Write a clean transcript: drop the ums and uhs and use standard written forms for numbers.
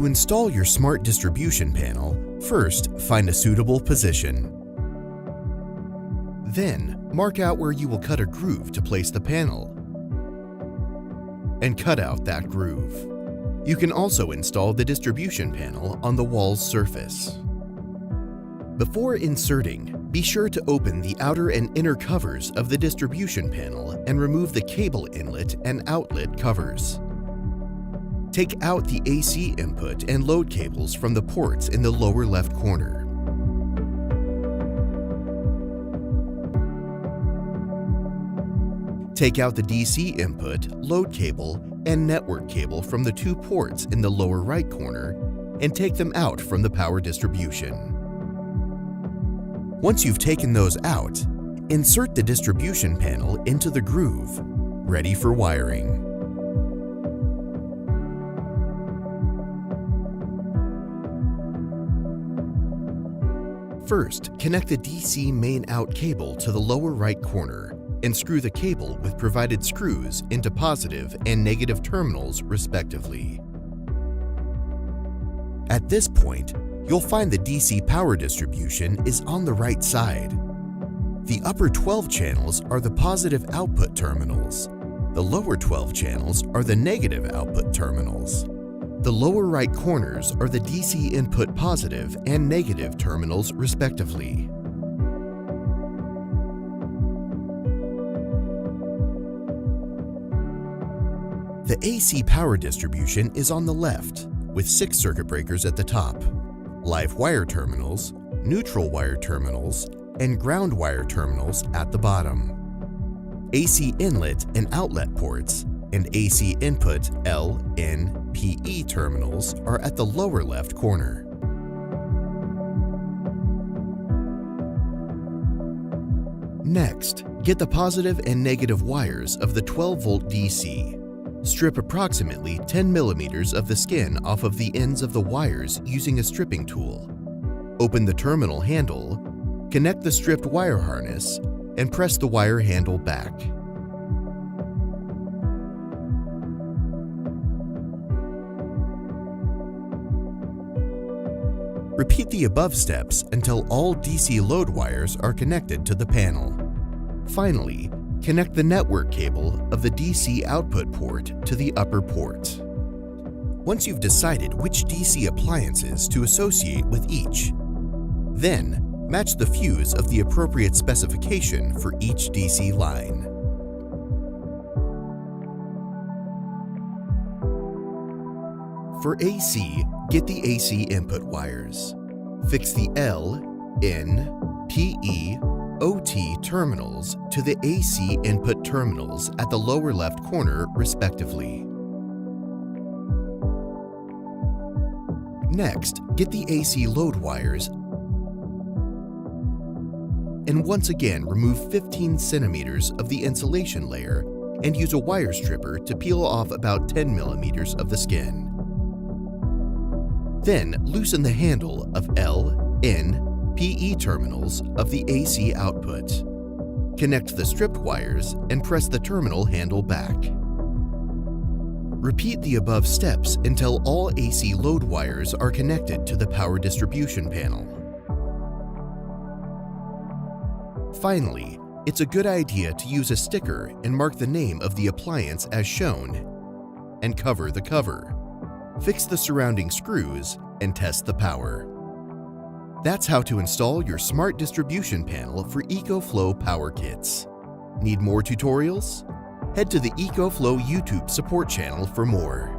To install your smart distribution panel, first find a suitable position. Then, mark out where you will cut a groove to place the panel, and cut out that groove. You can also install the distribution panel on the wall's surface. Before inserting, be sure to open the outer and inner covers of the distribution panel and remove the cable inlet and outlet covers. Take out the AC input and load cables from the ports in the lower left corner. Take out the DC input, load cable, and network cable from the two ports in the lower right corner and take them out from the power distribution. Once you've taken those out, insert the distribution panel into the groove, ready for wiring. First, connect the DC main out cable to the lower right corner and screw the cable with provided screws into positive and negative terminals respectively. At this point, you'll find the DC power distribution is on the right side. The upper 12 channels are the positive output terminals. The lower 12 channels are the negative output terminals. The lower right corners are the DC input positive and negative terminals respectively. The AC power distribution is on the left, with 6 circuit breakers at the top, live wire terminals, neutral wire terminals, and ground wire terminals at the bottom. AC inlet and outlet ports and AC input L, N, PE terminals are at the lower left corner. Next, get the positive and negative wires of the 12-volt DC. Strip approximately 10 millimeters of the skin off of the ends of the wires using a stripping tool. Open the terminal handle, connect the stripped wire harness, and press the wire handle back. Repeat the above steps until all DC load wires are connected to the panel. Finally, connect the network cable of the DC output port to the upper port. Once you've decided which DC appliances to associate with each, then match the fuse of the appropriate specification for each DC line. For AC, get the AC input wires. Fix the L, N, PE, OT terminals to the AC input terminals at the lower left corner respectively. Next, get the AC load wires and once again remove 15 centimeters of the insulation layer and use a wire stripper to peel off about 10 millimeters of the skin. Then loosen the handle of L, N, PE terminals of the AC output. Connect the stripped wires and press the terminal handle back. Repeat the above steps until all AC load wires are connected to the power distribution panel. Finally, it's a good idea to use a sticker and mark the name of the appliance as shown, and cover the cover. Fix the surrounding screws and test the power. That's how to install your smart distribution panel for EcoFlow power kits. Need more tutorials? Head to the EcoFlow YouTube support channel for more.